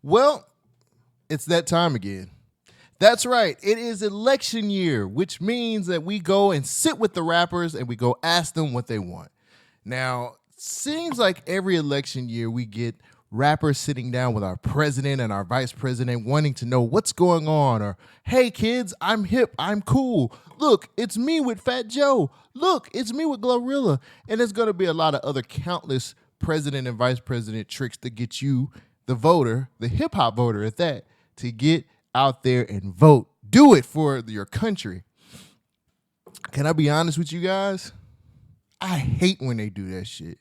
Well, it's that time again. That's right. It is election year, which means that we go and sit with the rappers and we go ask them what they want. Now, seems like every election year we get rappers sitting down with our president and our vice president wanting to know what's going on, or hey kids, I'm hip, I'm cool. Look, it's me with Fat Joe. Look, it's me with Glorilla. And there's going to be a lot of other countless president and vice president tricks to get you, the voter, the hip hop voter at that, to get out there and vote. Do it for your country. Can I be honest with you guys? I hate when they do that shit.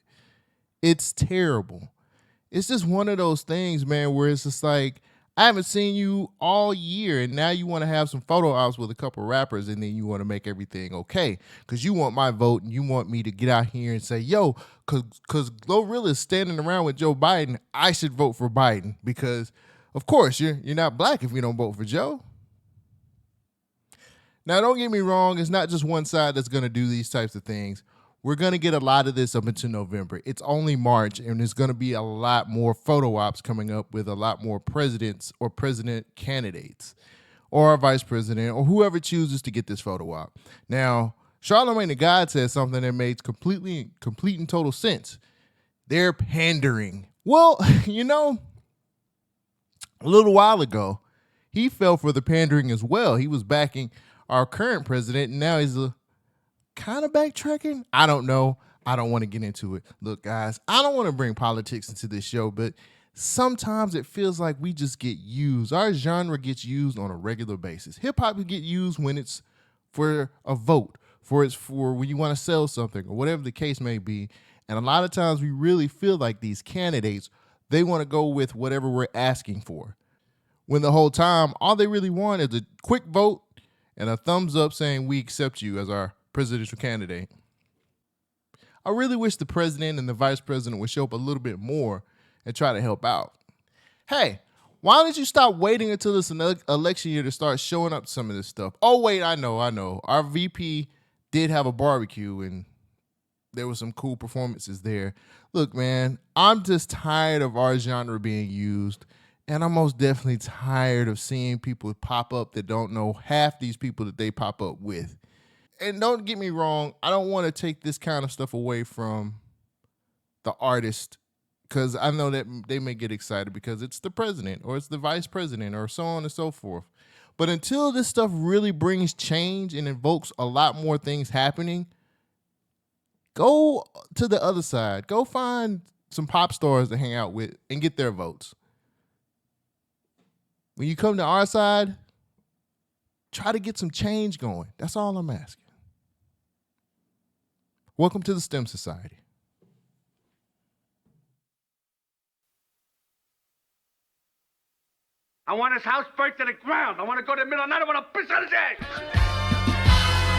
It's terrible. It's just one of those things, man, where it's just like, I haven't seen you all year, and now you want to have some photo ops with a couple rappers, and then you want to make everything okay because you want my vote, and you want me to get out here and say, yo, because Glorilla is standing around with Joe Biden, I should vote for Biden because, of course, you're not black if you don't vote for Joe. Now, don't get me wrong. It's not just one side that's going to do these types of things. We're going to get a lot of this up into November. It's only March, and there's going to be a lot more photo ops coming up with a lot more presidents or president candidates or a vice president or whoever chooses to get this photo op. Now, Charlamagne the God said something that made complete and total sense. They're pandering. Well, a little while ago, he fell for the pandering as well. He was backing our current president, and now he's kind of backtracking. I don't know. I don't want to get into it. Look, guys, I don't want to bring politics into this show, but sometimes it feels like we just get used. Our genre gets used on a regular basis. Hip hop will get used when it's for a vote, for when you want to sell something or whatever the case may be. And a lot of times we really feel like these candidates, they want to go with whatever we're asking for. When the whole time, all they really want is a quick vote and a thumbs up saying we accept you as our presidential candidate. I really wish the president and the vice president would show up a little bit more and try to help out. Hey, why don't you stop waiting until this election year to start showing up some of this stuff? Oh, wait, I know. Our VP did have a barbecue and there were some cool performances there. Look, man, I'm just tired of our genre being used, and I'm most definitely tired of seeing people pop up that don't know half these people that they pop up with. And don't get me wrong, I don't want to take this kind of stuff away from the artist because I know that they may get excited because it's the president or it's the vice president or so on and so forth. But until this stuff really brings change and invokes a lot more things happening, go to the other side. Go find some pop stars to hang out with and get their votes. When you come to our side, try to get some change going. That's all I'm asking. Welcome to the STEM Society. I want his house burnt to the ground. I want to go to the middle of the night. I want to piss on his ass.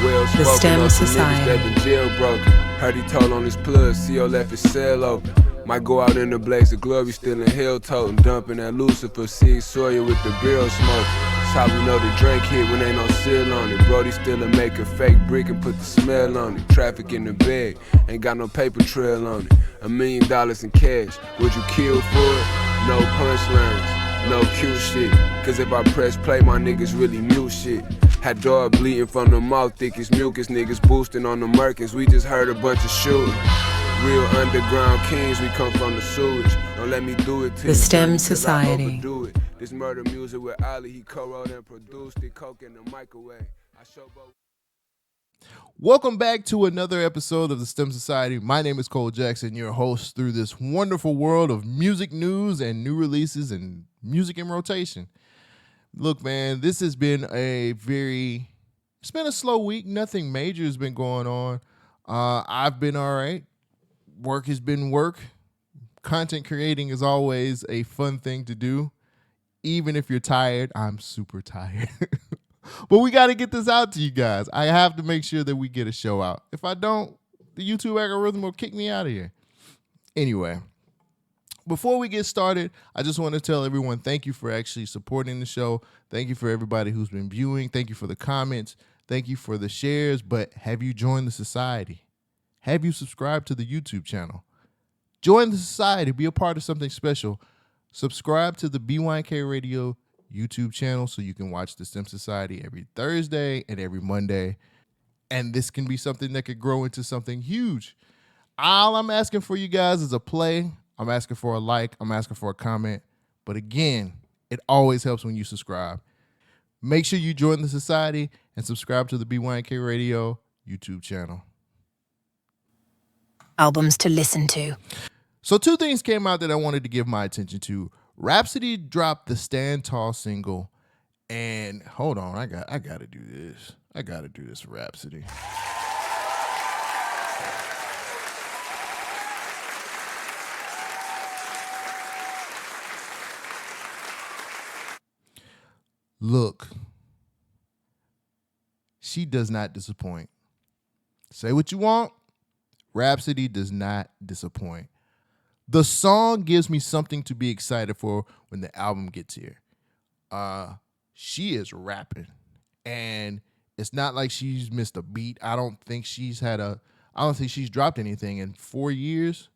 Well The STEM spoken Society. that been jailbroken. Heard he told on his plug, CO left his cell open. Might go out in the blaze of glory, still in hell toting. Dumping that Lucifer, seed Sawyer with the barrel smoke. That's how we know the drink hit when ain't no seal on it. Brody still a make a fake brick and put the smell on it. Traffic in the bag, ain't got no paper trail on it. $1 million in cash, would you kill for it? No punchlines, no cute shit. Cause if I press play, my niggas really mute shit. Had dog bleeding from the mouth, thickest mucus. Niggas boosting on the Merkins, we just heard a bunch of shooting. Real underground kings, we come from the sewage. Don't let me do it to The you, STEM cause I Society. overdo it. This murder music with Ali, he co-wrote and produced it. Coke in the microwave. I showboat. Welcome back to another episode of the STEM Society. My name is Cole Jackson, your host through this wonderful world of music news and new releases and music in rotation. Look, man, this has been it's been a slow week. Nothing major has been going on. I've been all right. Work has been work. Content creating is always a fun thing to do. Even if you're tired, I'm super tired. But we got to get this out to you guys. I have to make sure that we get a show out. If I don't, the YouTube algorithm will kick me out of here. Anyway, before we get started, I just want to tell everyone thank you for actually supporting the show. Thank you for everybody who's been viewing. Thank you for the comments. Thank you for the shares. But have you joined the society? Have you subscribed to the YouTube channel? Join the society. Be a part of something special. Subscribe to the BYK Radio YouTube channel so you can watch the STEM Society every Thursday and every Monday. And this can be something that could grow into something huge. All I'm asking for you guys is a play. I'm asking for a like. I'm asking for a comment. But again, it always helps when you subscribe. Make sure you join the society and subscribe to the BYK Radio YouTube channel. Albums to listen to. So 2 things came out that I wanted to give my attention to. Rapsody dropped the Stand Tall single, and hold on, I gotta do this. I gotta do this for Rapsody. Look, she does not disappoint. Say what you want. Rapsody does not disappoint. The song gives me something to be excited for when the album gets here. She is rapping, and it's not like she's missed a beat. I don't think she's dropped anything in 4 years.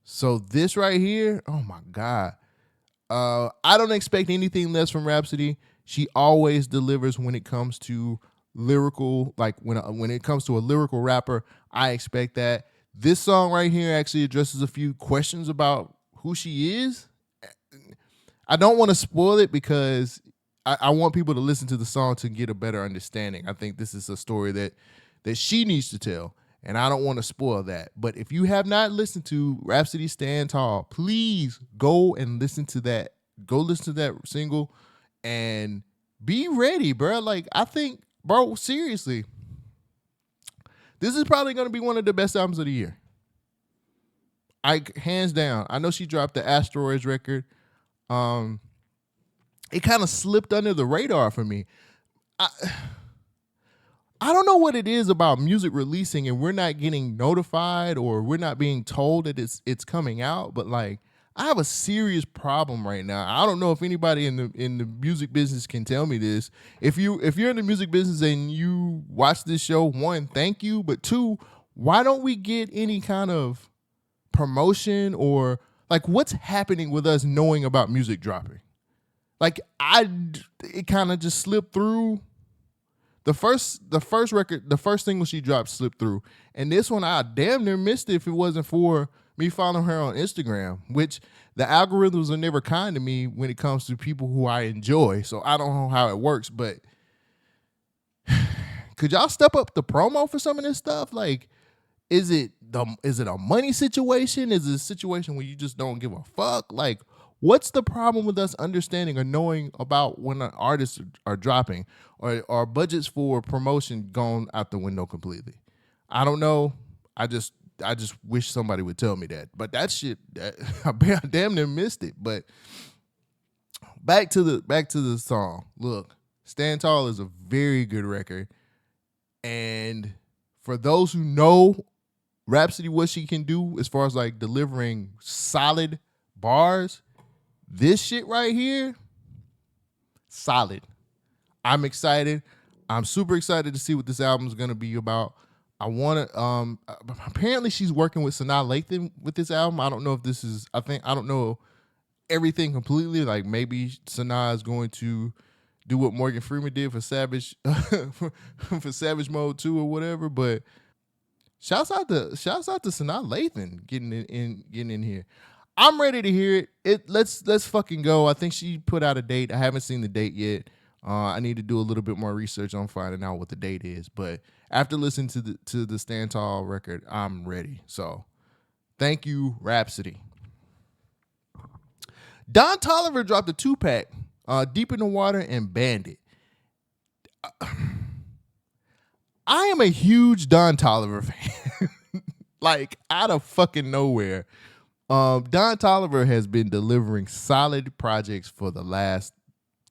So this right here, oh my God. I don't expect anything less from Rapsody. She always delivers when it comes to lyrical, like when it comes to a lyrical rapper, I expect that. This song right here actually addresses a few questions about who she is. I don't want to spoil it because I want people to listen to the song to get a better understanding. I think this is a story that she needs to tell, and I don't want to spoil that. But if you have not listened to Rapsody Stand Tall, please go and listen to that. Go listen to that single and be ready, bro. Like, I think, bro, seriously, this is probably going to be one of the best albums of the year. Hands down. I know she dropped the Asteroids record. It kind of slipped under the radar for me. I don't know what it is about music releasing and we're not getting notified or we're not being told that it's coming out, but like, I have a serious problem right now. I don't know if anybody in the music business can tell me this. If you're in the music business and you watch this show, 1, thank you, but 2, why don't we get any kind of promotion or like what's happening with us knowing about music dropping? Like it kind of just slipped through. The first record, the first single she dropped slipped through, and this one I damn near missed it if it wasn't for me following her on Instagram, which the algorithms are never kind to me when it comes to people who I enjoy. So I don't know how it works, but could y'all step up the promo for some of this stuff? Like, is it a money situation? Is it a situation where you just don't give a fuck? Like, what's the problem with us understanding or knowing about when artists are dropping or are budgets for promotion gone out the window completely? I don't know. I just wish somebody would tell me that. But that shit, I damn near missed it. But back to the song. Look, Stand Tall is a very good record. And for those who know Rapsody, what she can do as far as like delivering solid bars, this shit right here, solid. I'm excited. I'm super excited to see what this album is going to be about. I want to, apparently she's working with Sanaa Lathan with this album. I don't know if this is, I don't know everything completely. Like maybe Sanaa is going to do what Morgan Freeman did for Savage, for Savage Mode 2 or whatever. But shouts out to Sanaa Lathan getting in here. I'm ready to hear it. Let's fucking go. I think she put out a date. I haven't seen the date yet. I need to do a little bit more research on finding out what the date is. But after listening to the Stand Tall record, I'm ready. So thank you, Rapsody. Don Toliver dropped a 2-pack, Deep in the Water and Bandit. I am a huge Don Toliver fan. Like, out of fucking nowhere. Don Toliver has been delivering solid projects for the last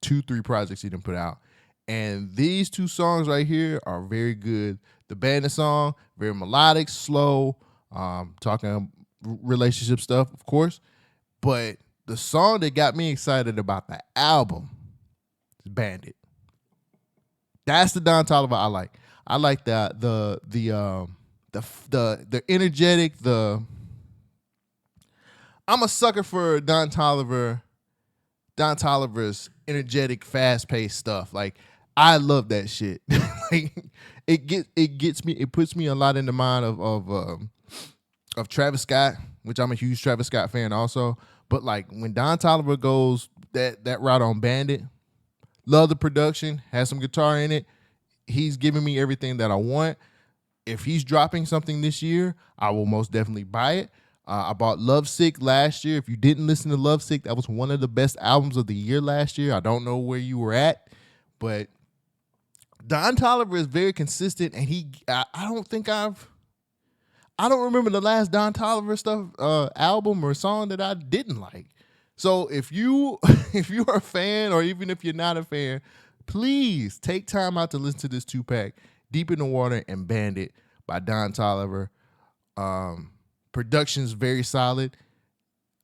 2-3 projects he done put out. And these 2 songs right here are very good. The Bandit song, very melodic, slow, talking relationship stuff, of course. But the song that got me excited about the album is Bandit. That's the Don Toliver I like. I like the energetic, I'm a sucker for Don Toliver Don Toliver's energetic, fast-paced stuff. Like, I love that shit. Like, it gets me. It puts me a lot in the mind of Travis Scott, which I'm a huge Travis Scott fan also. But like when Don Toliver goes that route on Bandit, love the production, has some guitar in it. He's giving me everything that I want. If he's dropping something this year, I will most definitely buy it. I bought Lovesick last year. If you didn't listen to Lovesick, that was one of the best albums of the year last year. I don't know where you were at, but Don Toliver is very consistent, and I don't remember the last Don Toliver stuff album or song that I didn't like. So if you if you are a fan, or even if you're not a fan, please take time out to listen to this 2-pack, Deep in the Water and Bandit by Don Toliver. Production's very solid.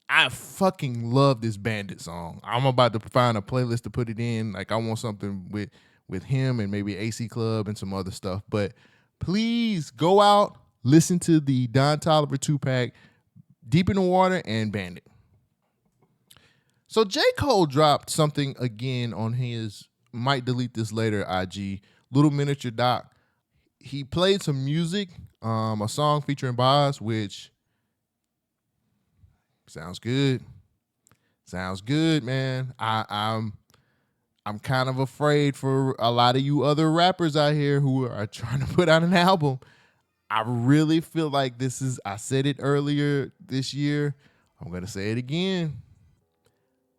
I fucking love this Bandit song. I'm about to find a playlist to put it in. Like, I want something with him and maybe AC Club and some other stuff. But please go out, listen to the Don Toliver 2-pack, Deep in the Water and Bandit. So J. Cole dropped something again on his Might Delete This Later IG, little miniature doc. He played some music, a song featuring Boz, which sounds good. Sounds good, man. I'm kind of afraid for a lot of you other rappers out here who are trying to put out an album. I really feel like I said it earlier this year. I'm going to say it again.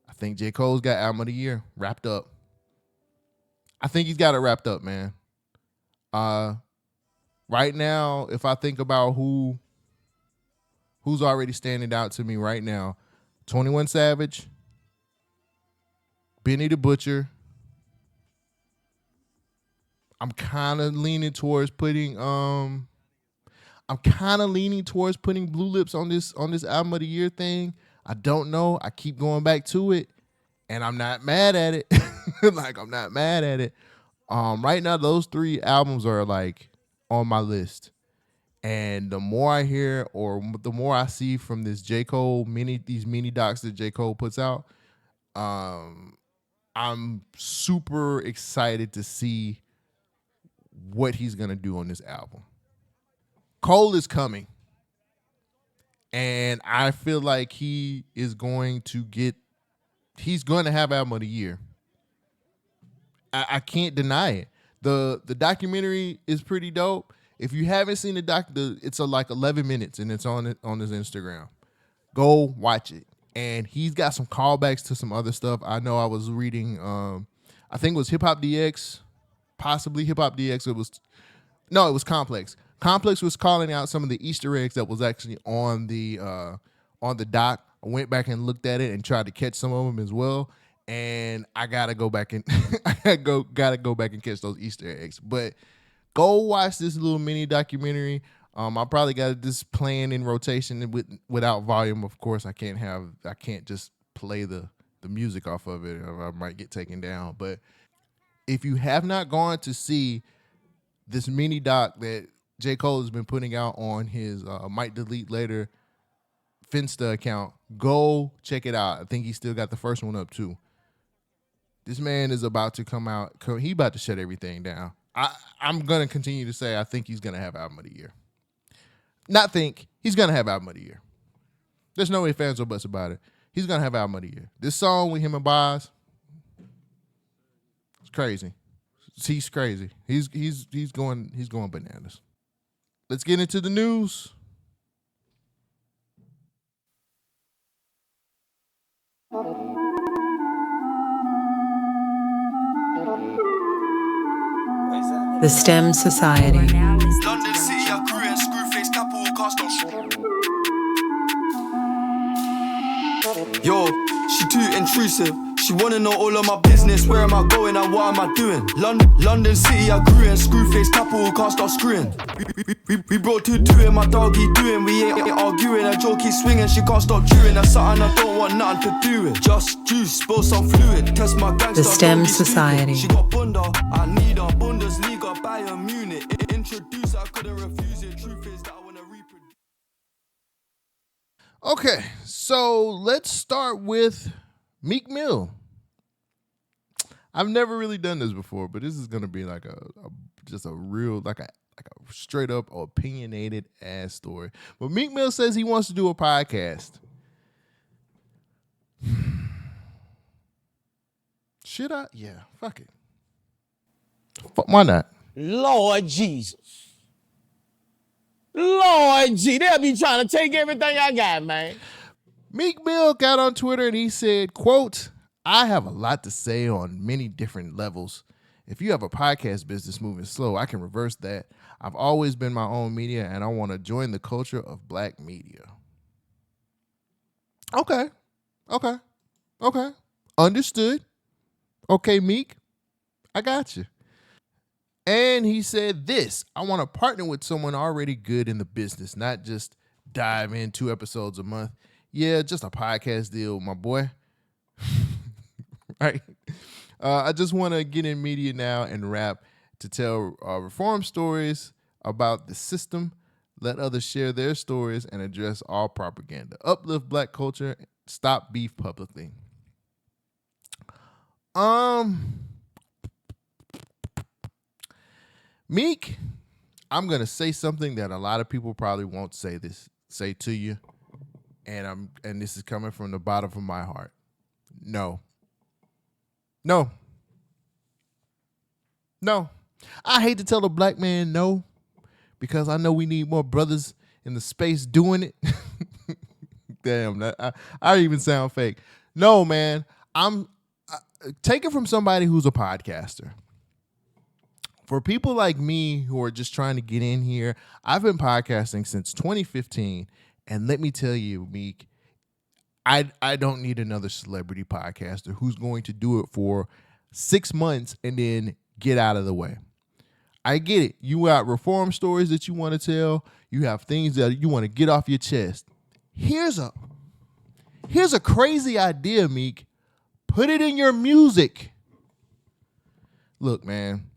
I think J. Cole's got album of the year wrapped up. I think he's got it wrapped up, man. Right now, if I think about who's already standing out to me right now, 21 Savage, Benny the Butcher. I'm kind of leaning towards putting Blue Lips on this album of the year thing. I don't know. I keep going back to it, and I'm not mad at it. Like, I'm not mad at it. Right now, those 3 albums are like on my list. And the more I hear, or the more I see from this J. Cole these mini docs that J. Cole puts out, I'm super excited to see what he's gonna do on this album. Cole is coming, and I feel like he's going to have album of the year. I can't deny it. The documentary is pretty dope. If you haven't seen the doc, it's like 11 minutes, and it's on his Instagram. Go watch it. And he's got some callbacks to some other stuff. I know I was reading, I think it was Hip Hop DX, possibly Hip Hop DX. It was Complex. Complex was calling out some of the Easter eggs that was actually on the doc. I went back and looked at it and tried to catch some of them as well. And I gotta go back and gotta go back and catch those Easter eggs. But go watch this little mini documentary. I probably got this playing in rotation without volume. Of course, I can't just play the music off of it, or I might get taken down. But if you have not gone to see this mini doc that J. Cole has been putting out on his Might Delete Later Finsta account, go check it out. I think he still got the first one up too. This man is about to come out. He about to shut everything down. I'm going to continue to say I think he's going to have album of the year. Not think. He's going to have album of the year. There's no ifs, ands, or buts about it. He's going to have album of the year. This song with him and Boz, it's crazy. He's crazy. He's going bananas. Let's get into the news. The STEM Society. London City, I grew in Screwface, capital cast on. Yo, she too intrusive. She wanna know all of my business. Where am I going and what am I doing? London City, I grew in Screwface, capital cast off screwing. We brought two in my doggy doing. We ain't arguing, a joke keep swinging. She can't stop chewing. That's something I don't want nothing to do with. Just juice, spill some fluid. Test my gangster. The STEM Society. She got bunda, I need her. Bundesliga, Bayern Munich. Introduce, I couldn't refuse it. Truth is that I wanna reproduce. Okay, so let's start with Meek Mill. I've never really done this before, but this is gonna be like just a real like a straight up opinionated ass story. But Meek Mill says he wants to do a podcast. Should I? Yeah, fuck it. Why not? Lord Jesus. Lord G, they'll be trying to take everything I got, man. Meek Mill got on Twitter and he said, quote, I have a lot to say on many different levels. If you have a podcast business moving slow, I can reverse that. I've always been my own media and I want to join the culture of black media. Okay. Understood. Okay, Meek, I got you. And he said this, I want to partner with someone already good in the business, not just dive in 2 episodes a month. Yeah, just a podcast deal, my boy. Right? I just want to get in media now and rap to tell reform stories about the system, let others share their stories, and address all propaganda. Uplift black culture, stop beef publicly. Meek, I'm gonna say something that a lot of people probably won't say to you, and this is coming from the bottom of my heart. No. I hate to tell a black man no, because I know we need more brothers in the space doing it. Damn, I even sound fake. No, man, I'm take it from somebody who's a podcaster. For people like me who are just trying to get in here, I've been podcasting since 2015, and let me tell you, Meek, I don't need another celebrity podcaster who's going to do it for 6 months and then get out of the way. I get it. You got reform stories that you want to tell. You have things that you want to get off your chest. Here's a crazy idea, Meek. Put it in your music. Look, man,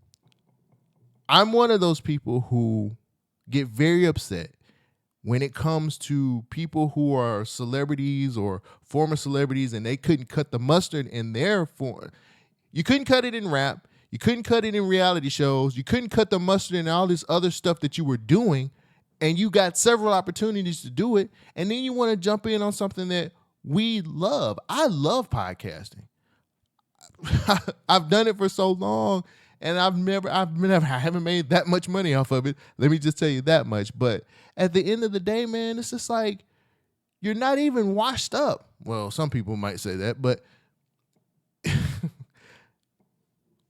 I'm one of those people who get very upset when it comes to people who are celebrities or former celebrities and they couldn't cut the mustard in their form. You couldn't cut it in rap. You couldn't cut it in reality shows. You couldn't cut the mustard in all this other stuff that you were doing, and you got several opportunities to do it, and then you want to jump in on something that we love. I love podcasting. I've done it for so long, and I haven't made that much money off of it. Let me just tell you that much. But at the end of the day, man, it's just like you're not even washed up. Well, some people might say that, but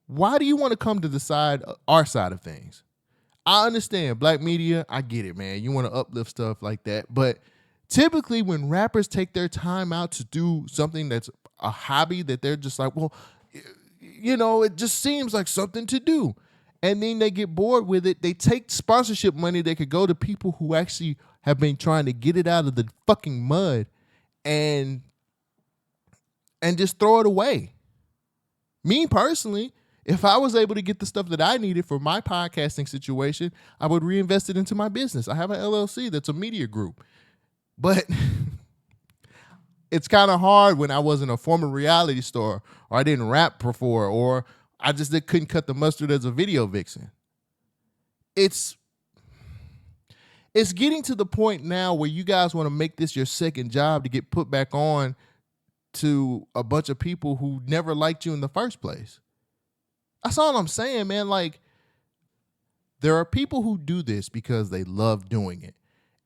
why do you want to come to our side of things? I understand black media. I get it, man. You want to uplift stuff like that. But typically when rappers take their time out to do something that's a hobby that they're just like, well, you know, it just seems like something to do. And then they get bored with it. They take sponsorship money that could go to people who actually have been trying to get it out of the fucking mud and just throw it away. Me personally, if I was able to get the stuff that I needed for my podcasting situation, I would reinvest it into my business. I have an LLC that's a media group. But it's kind of hard when I wasn't a former reality star, or I didn't rap before, or I just couldn't cut the mustard as a video vixen. It's getting to the point now where you guys want to make this your second job to get put back on to a bunch of people who never liked you in the first place. That's all I'm saying, man. Like, there are people who do this because they love doing it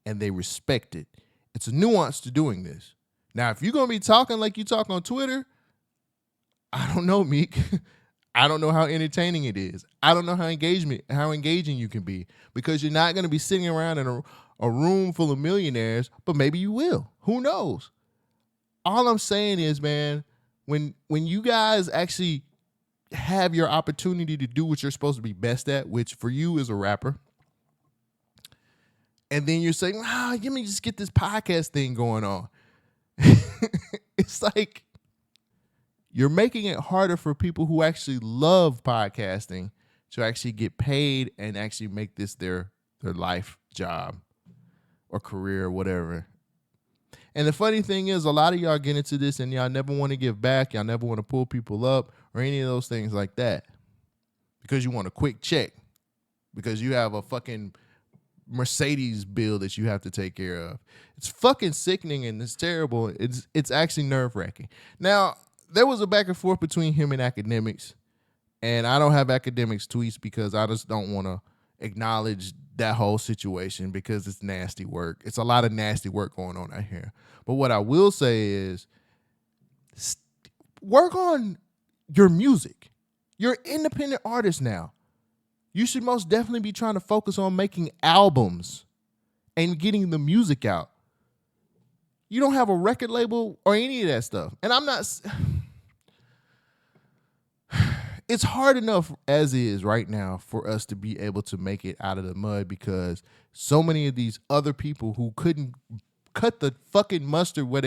and they respect it. It's a nuance to doing this. Now, if you're going to be talking like you talk on Twitter, I don't know, Meek. I don't know how entertaining it is. I don't know how engaging you can be, because you're not going to be sitting around in a room full of millionaires, but maybe you will. Who knows? All I'm saying is, man, when you guys actually have your opportunity to do what you're supposed to be best at, which for you is a rapper, and then you're saying, let me just get this podcast thing going on. It's like you're making it harder for people who actually love podcasting to actually get paid and actually make this their life job or career or whatever. And the funny thing is, a lot of y'all get into this and y'all never want to give back. Y'all never want to pull people up or any of those things like that because you want a quick check, because you have a fucking Mercedes bill that you have to take care of. It's fucking sickening and it's terrible. It's actually nerve-wracking. Now, there was a back and forth between him and academics, and I don't have academics tweets because I just don't want to acknowledge that whole situation because it's nasty work. It's a lot of nasty work going on out here. But what I will say is work on your music. You're an independent artist now. You should most definitely be trying to focus on making albums and getting the music out. You don't have a record label or any of that stuff. And I'm not... It's hard enough as is right now for us to be able to make it out of the mud because so many of these other people who couldn't cut the fucking mustard what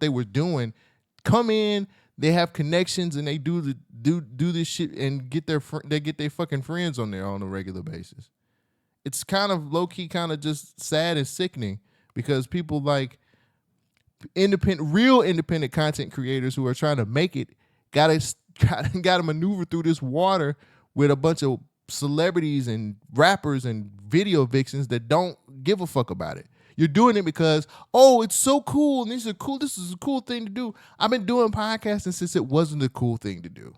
they were doing come in, they have connections, and they do this shit and get their fucking friends on there on a regular basis. It's kind of low key, kind of just sad and sickening because people like real independent content creators who are trying to make it gotta maneuver through this water with a bunch of celebrities and rappers and video vixens that don't give a fuck about it. You're doing it because, oh, it's so cool, and this is a cool thing to do. I've been doing podcasting since it wasn't a cool thing to do.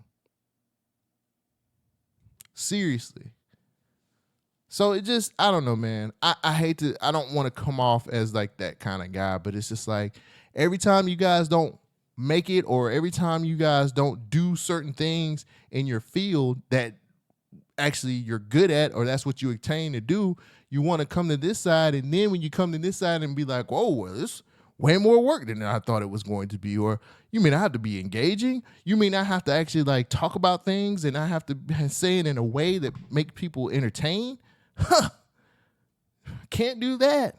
Seriously. So it just, I don't know, man. I don't want to come off as like that kind of guy, but it's just like every time you guys don't make it, or every time you guys don't do certain things in your field that actually you're good at, or that's what you attain to do, you want to come to this side, and then when you come to this side and be like, whoa, well, this way more work than I thought it was going to be, or you mean I have to be engaging? You mean I have to actually like talk about things and I have to say it in a way that make people entertain? Huh. Can't do that.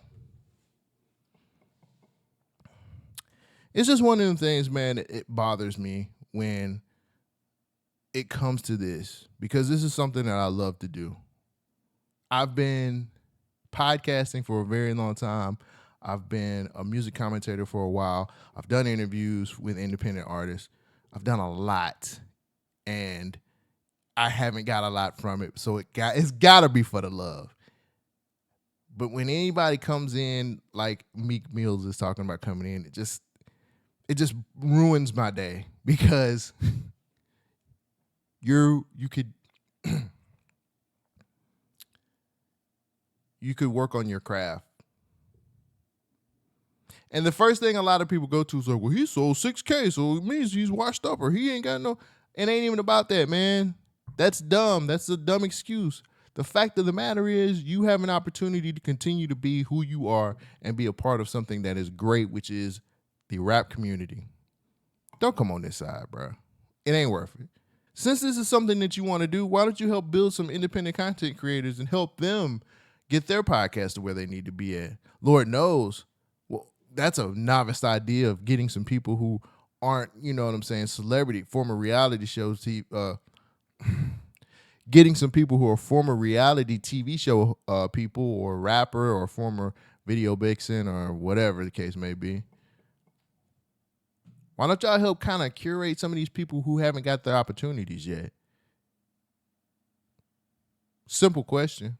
It's just one of them things, man, it bothers me when it comes to this, because this is something that I love to do. I've been podcasting for a very long time. I've been a music commentator for a while. I've done interviews with independent artists. I've done a lot, and I haven't got a lot from it, so it's got to be for the love. But when anybody comes in, like Meek Mill is talking about coming in, it just ruins my day, because you could work on your craft. And the first thing a lot of people go to is like, well, he sold 6K, so it means he's washed up, or he ain't got no. It ain't even about that, man. That's dumb. That's a dumb excuse. The fact of the matter is, you have an opportunity to continue to be who you are and be a part of something that is great, which is the rap community. Don't come on this side, bro. It ain't worth it. Since this is something that you want to do, why don't you help build some independent content creators and help them get their podcast to where they need to be at? Lord knows, well, that's a novice idea of getting some people who aren't, you know what I'm saying, former reality shows, getting some people who are former reality TV show people, or rapper, or former video vixen, or whatever the case may be. Why don't y'all help kind of curate some of these people who haven't got their opportunities yet? Simple question.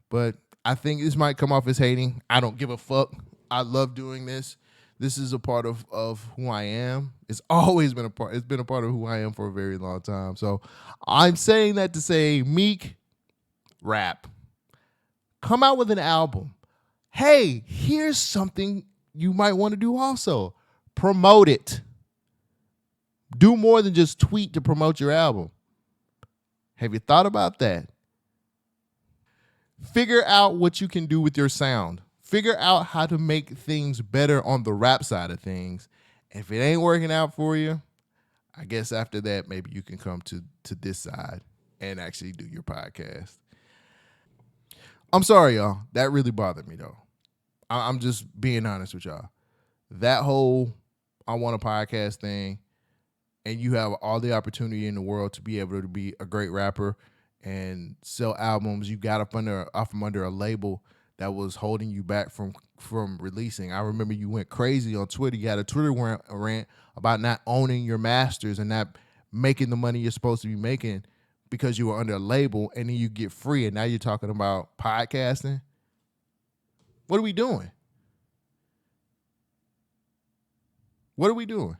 But I think this might come off as hating. I don't give a fuck. I love doing this. This is a part of who I am. It's always been a part. It's been a part of who I am for a very long time. So I'm saying that to say, Meek, rap. Come out with an album. Hey, here's something you might want to do also. Promote it. Do more than just tweet to promote your album. Have you thought about that? Figure out what you can do with your sound. Figure out how to make things better on the rap side of things. If it ain't working out for you, I guess after that, maybe you can come to this side and actually do your podcast. I'm sorry, y'all. That really bothered me, though. I'm just being honest with y'all. That whole I want a podcast thing, and you have all the opportunity in the world to be able to be a great rapper and sell albums. You got up from under a label that was holding you back from releasing. I remember you went crazy on Twitter. You had a Twitter rant about not owning your masters and not making the money you're supposed to be making because you were under a label, and then you get free, and now you're talking about podcasting. What are we doing? What are we doing?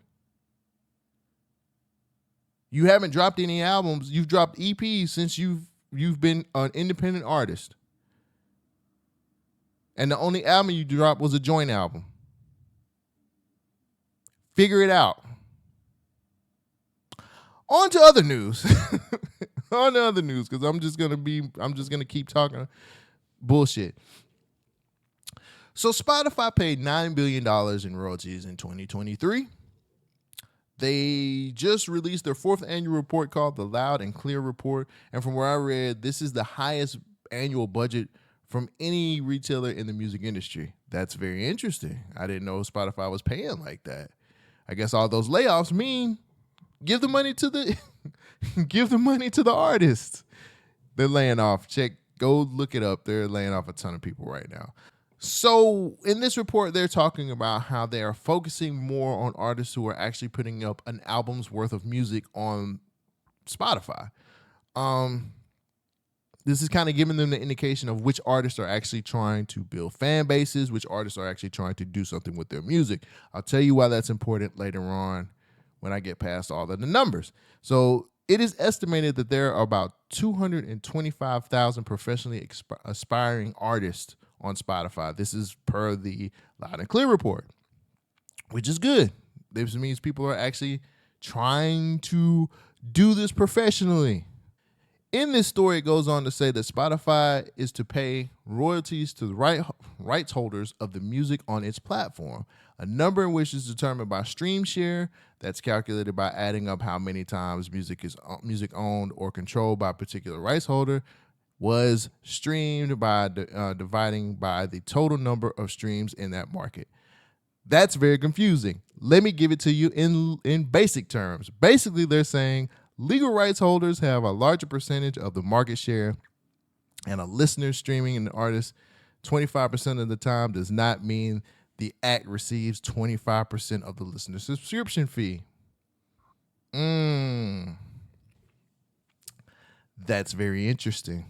You haven't dropped any albums. You've dropped EPs since you've been an independent artist. And the only album you dropped was a joint album. Figure it out. On to other news. On to other news, because I'm just gonna keep talking bullshit. So Spotify paid $9 billion in royalties in 2023. They just released their 4th annual report called the Loud and Clear Report. And from where I read, this is the highest annual budget from any retailer in the music industry. That's very interesting. I didn't know Spotify was paying like that. I guess all those layoffs mean give the money to the give the money to the artists. They're laying off. Go look it up. They're laying off a ton of people right now. So in this report, they're talking about how they are focusing more on artists who are actually putting up an album's worth of music on Spotify. This is kind of giving them the indication of which artists are actually trying to build fan bases, which artists are actually trying to do something with their music. I'll tell you why that's important later on when I get past all of the numbers. So it is estimated that there are about 225,000 professionally aspiring artists on Spotify. This is per the Loud and Clear report, which is good. This means people are actually trying to do this professionally. In this story, it goes on to say that Spotify is to pay royalties to the rights holders of the music on its platform, a number in which is determined by stream share. That's calculated by adding up how many times music owned or controlled by a particular rights holder was streamed by dividing by the total number of streams in that market. That's very confusing. Let me give it to you in basic terms. Basically, they're saying legal rights holders have a larger percentage of the market share, and a listener streaming an artist 25% of the time does not mean the act receives 25% of the listener subscription fee. That's very interesting.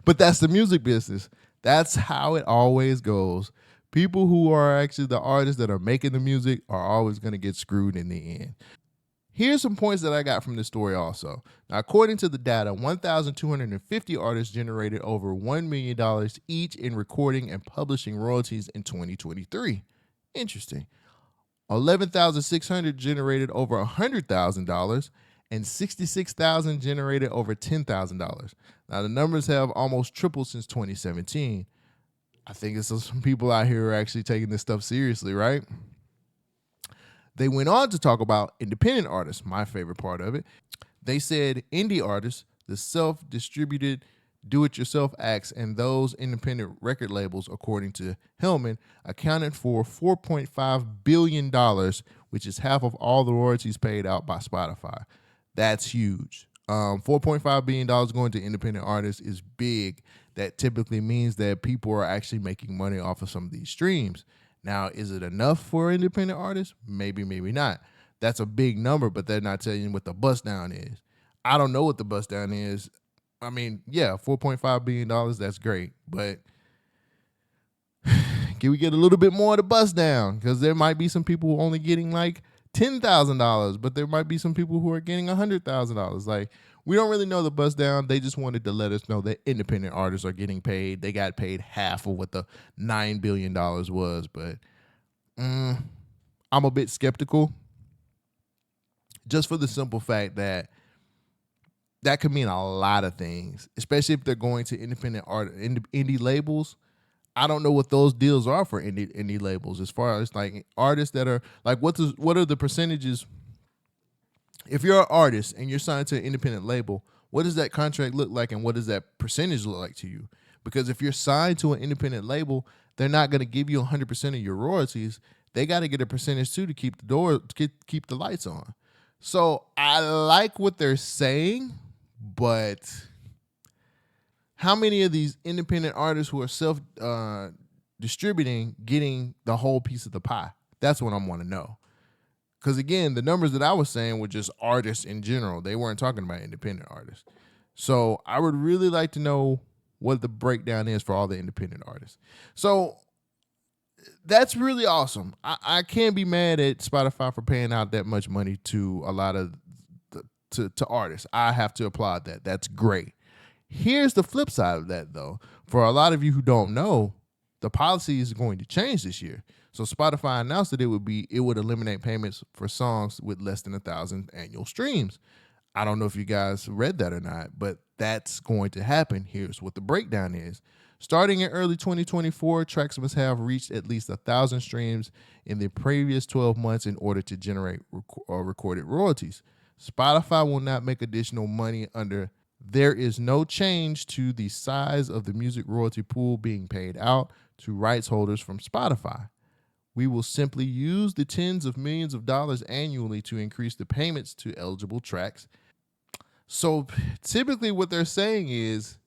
But that's the music business. That's how it always goes. People who are actually the artists that are making the music are always going to get screwed in the end. Here's some points that I got from this story also. Now, according to the data, 1,250 artists generated over $1 million each in recording and publishing royalties in 2023. Interesting. 11,600 generated over $100,000, and 66,000 generated over $10,000. Now, the numbers have almost tripled since 2017. I think it's some people out here who are actually taking this stuff seriously, right? They went on to talk about independent artists, my favorite part of it. They said indie artists, the self-distributed do-it-yourself acts, and those independent record labels, according to Hellman, accounted for $4.5 billion, which is half of all the royalties paid out by Spotify. That's huge. $4.5 billion going to independent artists is big. That typically means that people are actually making money off of some of these streams. Now, is it enough for independent artists? Maybe, maybe not. That's a big number, but they're not telling you what the bust down is. I don't know what the bust down is. I mean, yeah, $4.5 billion, that's great. But can we get a little bit more of the bust down? Because there might be some people only getting like $10,000, but there might be some people who are getting $100,000. Like, we don't really know the bust down. They just wanted to let us know that independent artists are getting paid. They got paid half of what the $9 billion was. But I'm a bit skeptical, just for the simple fact that that could mean a lot of things, especially if they're going to independent art, indie labels. I don't know what those deals are for indie labels, as far as like artists that are like, what are the percentages? If you're an artist and you're signed to an independent label, what does that contract look like, and what does that percentage look like to you? Because if you're signed to an independent label, they're not going to give you 100% of your royalties. They got to get a percentage too to keep the lights on. So I like what they're saying, but how many of these independent artists who are self distributing getting the whole piece of the pie? That's what I want to know. Because again, the numbers that I was saying were just artists in general. They weren't talking about independent artists. So I would really like to know what the breakdown is for all the independent artists. So that's really awesome. I can't be mad at Spotify for paying out that much money to a lot of to artists. I have to applaud that. That's great. Here's the flip side of that, though. For a lot of you who don't know, the policy is going to change this year. So Spotify announced that it would eliminate payments for songs with less than 1,000 annual streams. I don't know if you guys read that or not, but that's going to happen. Here's what the breakdown is. Starting in early 2024, tracks must have reached at least 1,000 streams in the previous 12 months in order to generate recorded royalties. Spotify will not make additional money under there is no change to the size of the music royalty pool being paid out to rights holders from Spotify. We will simply use the tens of millions of dollars annually to increase the payments to eligible tracks. So typically what they're saying is,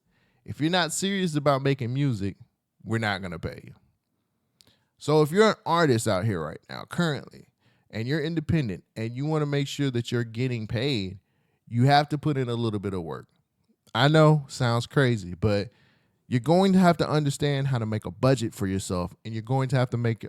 if you're not serious about making music, we're not going to pay you. So if you're an artist out here right now, currently, and you're independent and you want to make sure that you're getting paid, you have to put in a little bit of work. I know, sounds crazy, but you're going to have to understand how to make a budget for yourself, and you're going to have to make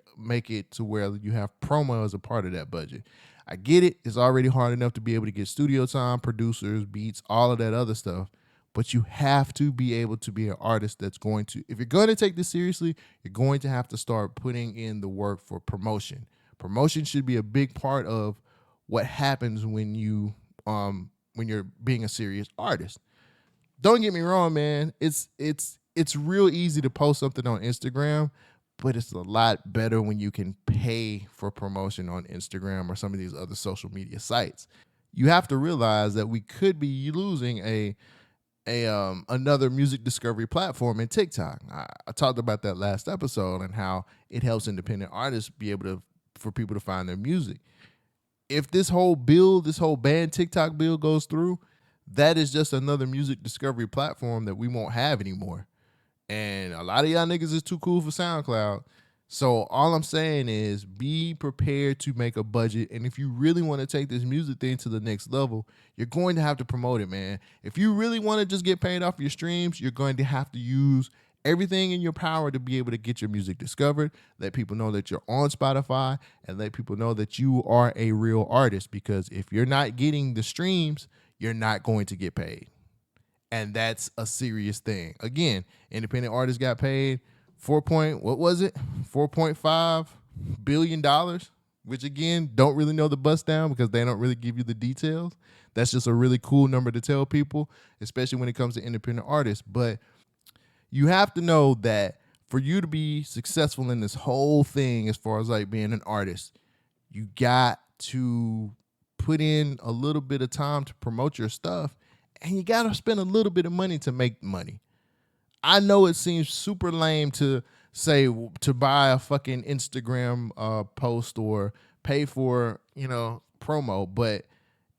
it to where you have promo as a part of that budget. I get it. It's already hard enough to be able to get studio time, producers, beats, all of that other stuff. But you have to be able to be an artist that's going to, if you're going to take this seriously, you're going to have to start putting in the work for promotion. Promotion should be a big part of what happens when you're being a serious artist. Don't get me wrong, man. It's real easy to post something on Instagram, but it's a lot better when you can pay for promotion on Instagram or some of these other social media sites. You have to realize that we could be losing another music discovery platform in TikTok. I talked about that last episode and how it helps independent artists be able for people to find their music. If this whole ban TikTok bill goes through, that is just another music discovery platform that we won't have anymore. And a lot of y'all niggas is too cool for SoundCloud. So all I'm saying is be prepared to make a budget. And if you really want to take this music thing to the next level, you're going to have to promote it, man. If you really want to just get paid off your streams, you're going to have to use everything in your power to be able to get your music discovered, let people know that you're on Spotify, and let people know that you are a real artist. Because if you're not getting the streams, you're not going to get paid. And that's a serious thing. Again, independent artists got paid $4.5 billion, which again, don't really know the bust down because they don't really give you the details. That's just a really cool number to tell people, especially when it comes to independent artists. But you have to know that for you to be successful in this whole thing, as far as like being an artist, you got to put in a little bit of time to promote your stuff, and you got to spend a little bit of money to make money. I know it seems super lame to say to buy a fucking Instagram post or pay for, promo, but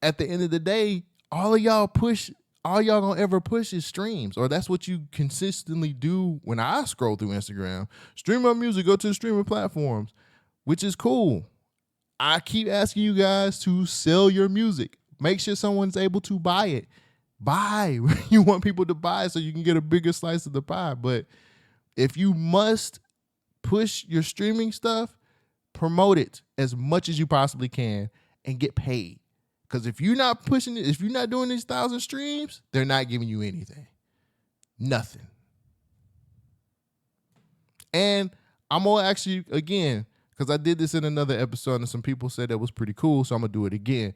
at the end of the day, all y'all gonna ever push is streams, or that's what you consistently do. When I scroll through Instagram, stream my music, go to the streaming platforms, which is cool. I keep asking you guys to sell your music. Make sure someone's able to buy it. Buy. You want people to buy so you can get a bigger slice of the pie. But if you must push your streaming stuff, promote it as much as you possibly can and get paid. Because if you're not pushing it, if you're not doing these 1,000 streams, they're not giving you anything. Nothing. And I'm going to actually, again, because I did this in another episode and some people said that was pretty cool, so I'm going to do it again.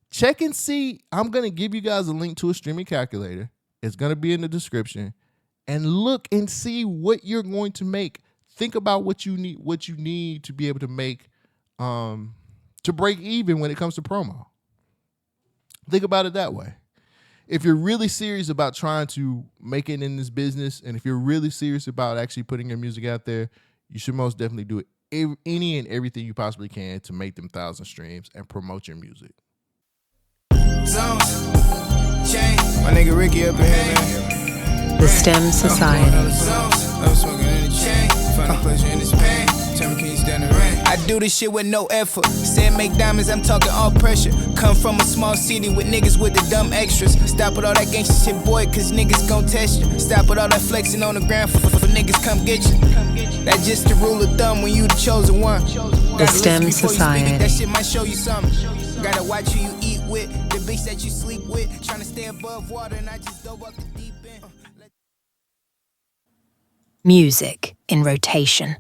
Check and see. I'm going to give you guys a link to a streaming calculator. It's going to be in the description. And look and see what you're going to make. Think about what you need to be able to make, to break even when it comes to promo. Think about it that way. If you're really serious about trying to make it in this business, and if you're really serious about actually putting your music out there, you should most definitely do any and everything you possibly can to make them 1,000 streams and promote your music. Zones, change. My nigga Ricky up in here, man. The STEM Society. I do this shit with no effort. Said make diamonds, I'm talking all pressure. Come from a small city with niggas with the dumb extras. Stop with all that gangsta shit, boy, cause niggas gon' test you. Stop with all that flexing on the ground for niggas come get you. That's just the rule of thumb when you the chosen one. The STEM Society. That shit might show you something. Gotta watch who you eat with, the bitch that you sleep with. Tryna stay above water and I just dove up the deep end. Music in rotation.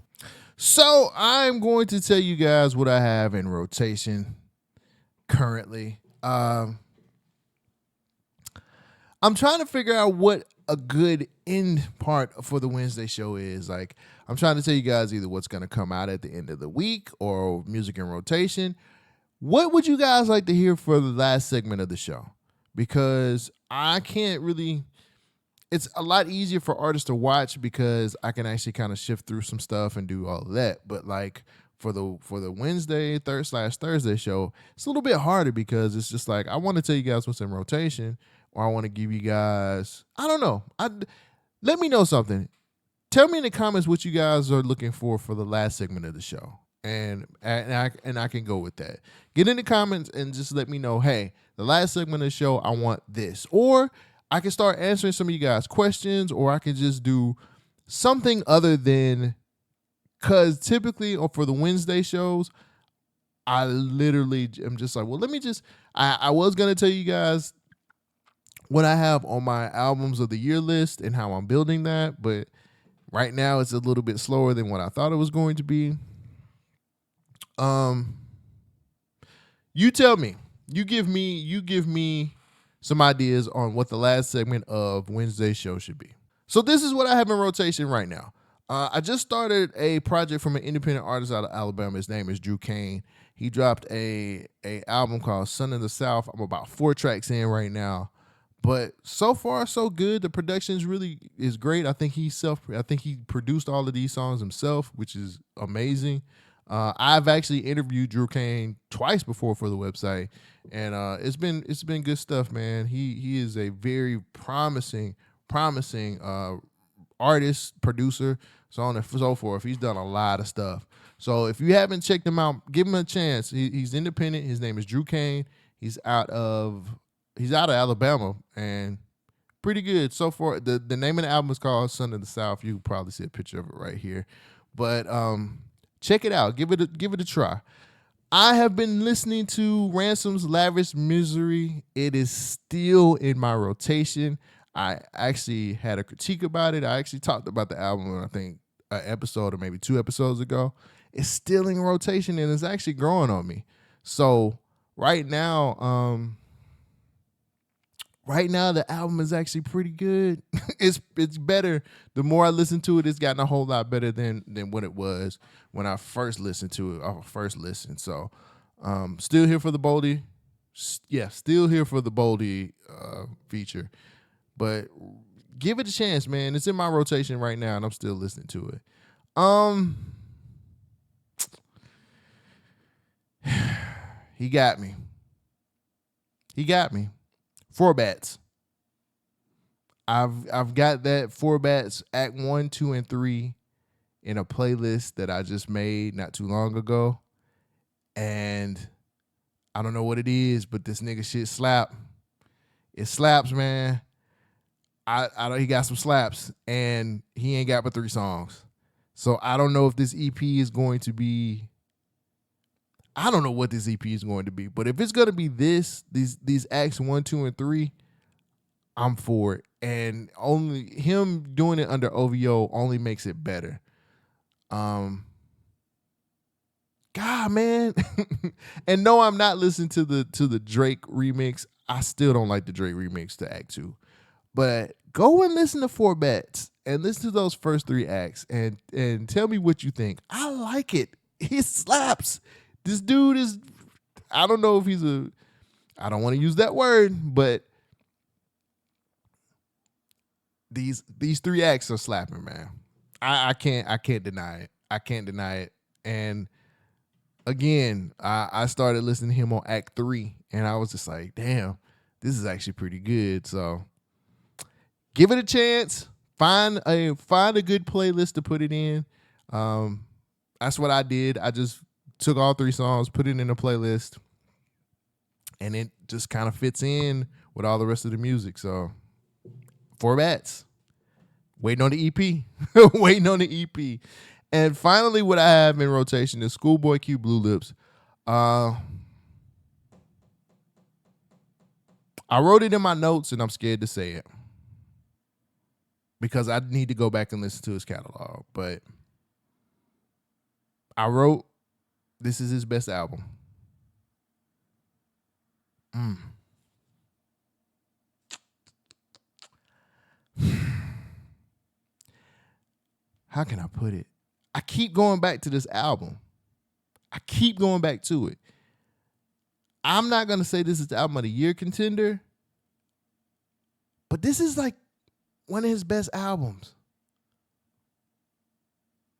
So I'm going to tell you guys what I have in rotation currently. I'm trying to figure out what a good end part for the Wednesday show is. Like, I'm trying to tell you guys either what's going to come out at the end of the week or music in rotation. What would you guys like to hear for the last segment of the show? Because I can't really... It's a lot easier for artists to watch because I can actually kind of shift through some stuff and do all of that. But like for the Wednesday, Thursday show, it's a little bit harder because it's just like I want to tell you guys what's in rotation, or I want to give you guys, I don't know. Let me know something. Tell me in the comments what you guys are looking for the last segment of the show, and I can go with that. Get in the comments and just let me know. Hey, the last segment of the show, I want this, or I can start answering some of you guys' questions, or I can just do something other than, because typically for the Wednesday shows, I literally am just like, well, let me just, I was going to tell you guys what I have on my albums of the year list and how I'm building that, but right now it's a little bit slower than what I thought it was going to be. You tell me, you give me some ideas on what the last segment of Wednesday's show should be. So this is what I have in rotation right now. I just started a project from an independent artist out of Alabama. His name is Drew Kane. He dropped a album called Sun in the South. I'm about 4 tracks in right now, but so far so good. The production is great. I think he produced all of these songs himself, which is amazing. I've actually interviewed Drew Kane twice before for the website, and it's been good stuff, man. He is a very promising artist, producer, so on and so forth. He's done a lot of stuff. So if you haven't checked him out, give him a chance. He's independent. His name is Drew Kane. He's out of Alabama, and pretty good so far. The name of the album is called Sun in the South. You can probably see a picture of it right here, but check it out. Give it a try. I have been listening to Ransom's Lavish Misery. It is still in my rotation. I actually had a critique about it. I actually talked about the album, I think, an episode or maybe 2 episodes ago. It's still in rotation, and it's actually growing on me. So right now the album is actually pretty good. It's better. The more I listen to it, it's gotten a whole lot better than what it was when I first listened to it. So still here for the Boldy. Yeah, still here for the Boldy feature. But give it a chance, man. It's in my rotation right now, and I'm still listening to it. He got me. 4 Bats. I've got that 4 Bats Act 1, 2, and 3 in a playlist that I just made not too long ago. And I don't know what it is, but this nigga shit slap. It slaps, man. I know he got some slaps, and he ain't got but 3 songs. So I don't know if this EP is going to be, I don't know what this EP is going to be, but if it's going to be these acts 1, 2, and 3, I'm for it. And only him doing it under OVO only makes it better. God, man. And no, I'm not listening to the Drake remix. I still don't like the Drake remix to Act 2. But go and listen to 4 Bats and listen to those first 3 acts and tell me what you think. I like it. He slaps. This dude is, I don't know if he's I don't want to use that word, but these 3 acts are slapping, man. I can't deny it. I can't deny it. And again, I started listening to him on Act 3, and I was just like, damn, this is actually pretty good. So give it a chance. Find a good playlist to put it in. That's what I did. I just took all 3 songs, put it in a playlist, and it just kind of fits in with all the rest of the music. So 4 bats. Waiting on the EP. Waiting on the EP. And finally, what I have in rotation is Schoolboy Q, Blue Lips. I wrote it in my notes, and I'm scared to say it because I need to go back and listen to his catalog. But I wrote, this is his best album. How can I put it? I keep going back to this album. I keep going back to it. I'm not going to say this is the album of the year contender, but this is like one of his best albums.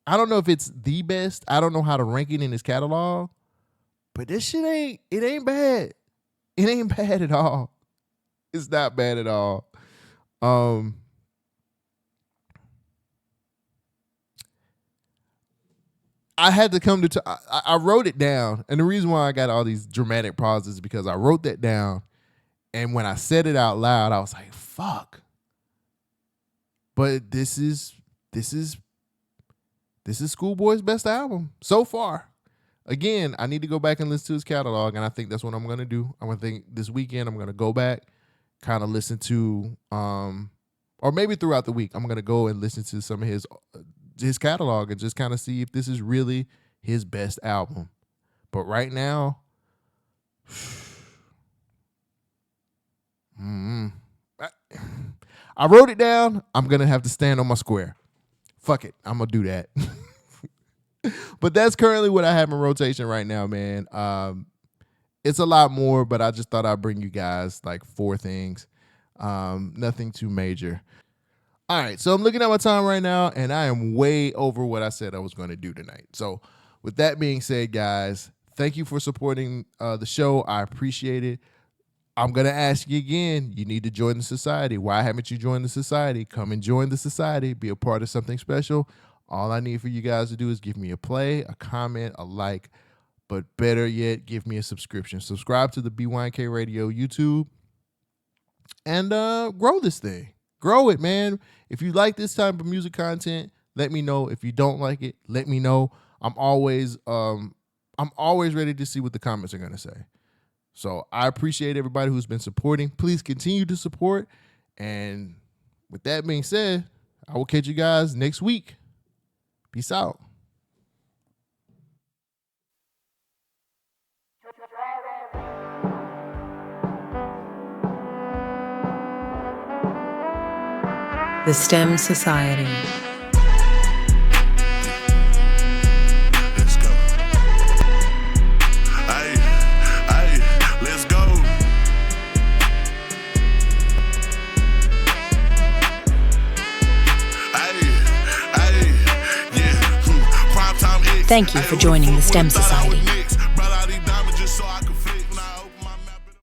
I don't know if it's the best. I don't know how to rank it in his catalog, but this shit ain't bad. It ain't bad at all. It's not bad at all. I had to come to, I wrote it down. And the reason why I got all these dramatic pauses is because I wrote that down. And when I said it out loud, I was like, fuck. But this is Schoolboy's best album so far. Again, I need to go back and listen to his catalog. And I think that's what I'm going to do. I'm going to think this weekend, I'm going to go back, kind of listen to, or maybe throughout the week, I'm going to go and listen to some of his catalog and just kind of see if this is really his best album. But right now, I wrote it down. I'm going to have to stand on my square. Fuck it. I'm going to do that. But that's currently what I have in rotation right now, man. It's a lot more, but I just thought I'd bring you guys like 4 things. Nothing too major. All right, so I'm looking at my time right now, and I am way over what I said I was going to do tonight. So with that being said, guys, thank you for supporting the show. I appreciate it. I'm going to ask you again, you need to join the society. Why haven't you joined the society? Come and join the society. Be a part of something special. All I need for you guys to do is give me a play, a comment, a like, but better yet, give me a subscription. Subscribe to the BYNK Radio YouTube and grow this thing. Grow it, man. If you like this type of music content, let me know. If you don't like it, let me know. I'm always ready to see what the comments are going to say. So I appreciate everybody who's been supporting. Please continue to support. And with that being said, I will catch you guys next week. Peace out. The STEM Society. Let's go. Hey, let's go. Hey, yeah. Prime time. Thank you for joining the STEM Society.